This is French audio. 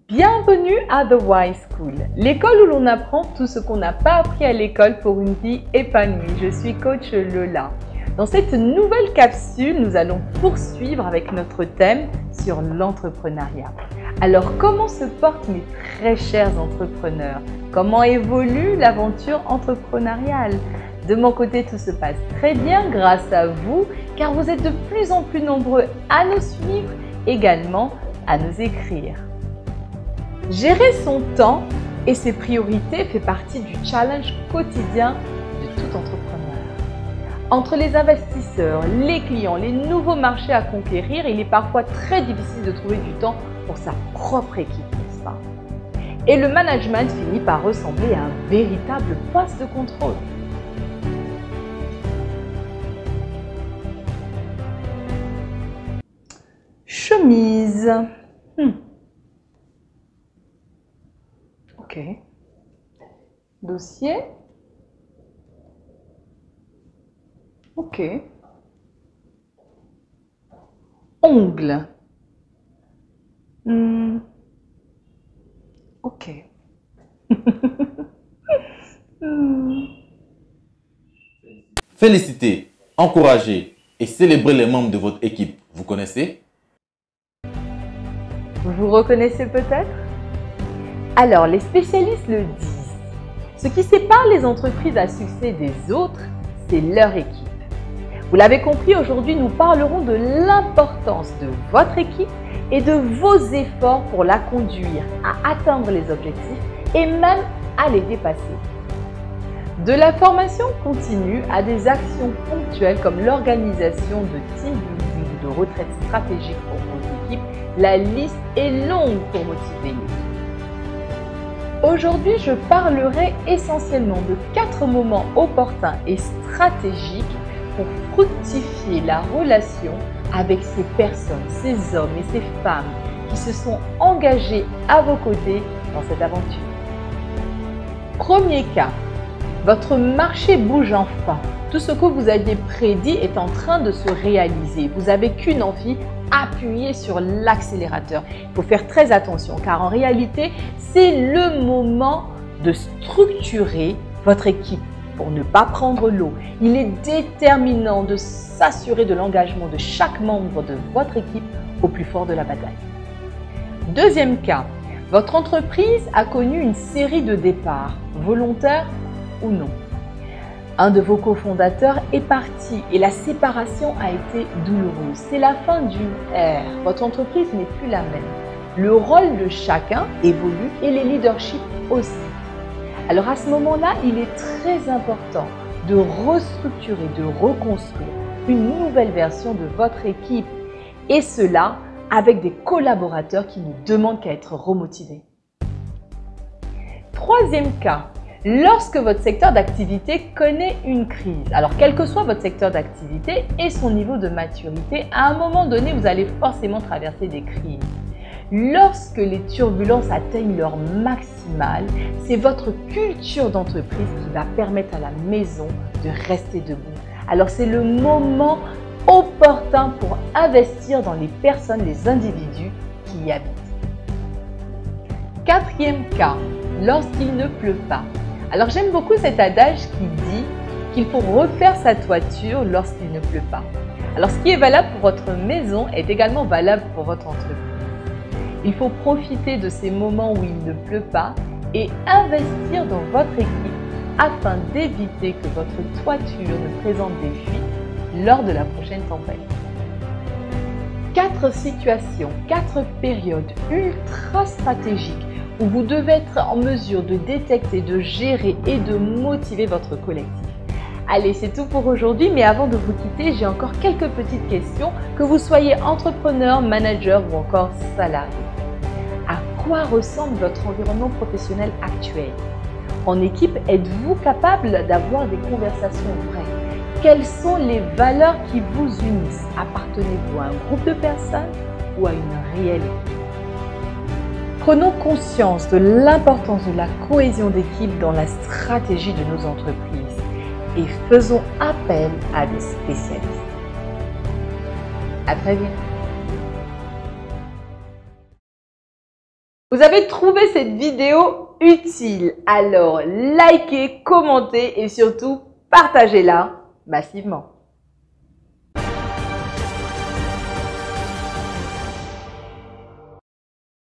Bienvenue à The Wise School, l'école où l'on apprend tout ce qu'on n'a pas appris à l'école pour une vie épanouie. Je suis coach Lola. Dans cette nouvelle capsule, nous allons poursuivre avec notre thème sur l'entrepreneuriat. Alors, comment se portent mes très chers entrepreneurs? Comment évolue l'aventure entrepreneuriale? De mon côté, tout se passe très bien grâce à vous, car vous êtes de plus en plus nombreux à nous suivre, également à nous écrire. Gérer son temps et ses priorités fait partie du challenge quotidien de tout entrepreneur. Entre les investisseurs, les clients, les nouveaux marchés à conquérir, il est parfois très difficile de trouver du temps pour sa propre équipe, n'est-ce pas? Et le management finit par ressembler à un véritable poste de contrôle. Chemise. Ok. Dossier. Ok. Ongles. Ok. Féliciter, encourager et célébrer les membres de votre équipe, vous connaissez? Vous vous reconnaissez peut-être? Alors, les spécialistes le disent. Ce qui sépare les entreprises à succès des autres, c'est leur équipe. Vous l'avez compris, aujourd'hui, nous parlerons de l'importance de votre équipe et de vos efforts pour la conduire à atteindre les objectifs et même à les dépasser. De la formation continue à des actions ponctuelles comme l'organisation de team building ou de retraite stratégique pour vos équipes, la liste est longue pour motiver l'équipe. Aujourd'hui, je parlerai essentiellement de 4 moments opportuns et stratégiques pour fructifier la relation avec ces personnes, ces hommes et ces femmes qui se sont engagés à vos côtés dans cette aventure. Premier cas, votre marché bouge enfin. Tout ce que vous aviez prédit est en train de se réaliser. Vous n'avez qu'une envie, appuyer sur l'accélérateur. Il faut faire très attention car en réalité, c'est le moment de structurer votre équipe pour ne pas prendre l'eau. Il est déterminant de s'assurer de l'engagement de chaque membre de votre équipe au plus fort de la bataille. Deuxième cas, votre entreprise a connu une série de départs, volontaires ou non. Un de vos cofondateurs est parti et la séparation a été douloureuse. C'est la fin d'une ère. Votre entreprise n'est plus la même. Le rôle de chacun évolue et les leaderships aussi. Alors à ce moment-là, il est très important de restructurer, de reconstruire une nouvelle version de votre équipe. Et cela avec des collaborateurs qui ne demandent qu'à être remotivés. Troisième cas. Lorsque votre secteur d'activité connaît une crise, alors quel que soit votre secteur d'activité et son niveau de maturité, à un moment donné, vous allez forcément traverser des crises. Lorsque les turbulences atteignent leur maximal, c'est votre culture d'entreprise qui va permettre à la maison de rester debout. Alors c'est le moment opportun pour investir dans les personnes, les individus qui y habitent. Quatrième cas, lorsqu'il ne pleut pas. Alors j'aime beaucoup cet adage qui dit qu'il faut refaire sa toiture lorsqu'il ne pleut pas. Alors ce qui est valable pour votre maison est également valable pour votre entreprise. Il faut profiter de ces moments où il ne pleut pas et investir dans votre équipe afin d'éviter que votre toiture ne présente des fuites lors de la prochaine tempête. 4 situations, 4 périodes ultra stratégiques où vous devez être en mesure de détecter, de gérer et de motiver votre collectif. Allez, c'est tout pour aujourd'hui, mais avant de vous quitter, j'ai encore quelques petites questions, que vous soyez entrepreneur, manager ou encore salarié. À quoi ressemble votre environnement professionnel actuel? En équipe, êtes-vous capable d'avoir des conversations vraies? Quelles sont les valeurs qui vous unissent? Appartenez-vous à un groupe de personnes ou à une réelle équipe? Prenons conscience de l'importance de la cohésion d'équipe dans la stratégie de nos entreprises et faisons appel à des spécialistes. À très vite. Vous avez trouvé cette vidéo utile, alors likez, commentez et surtout partagez-la massivement.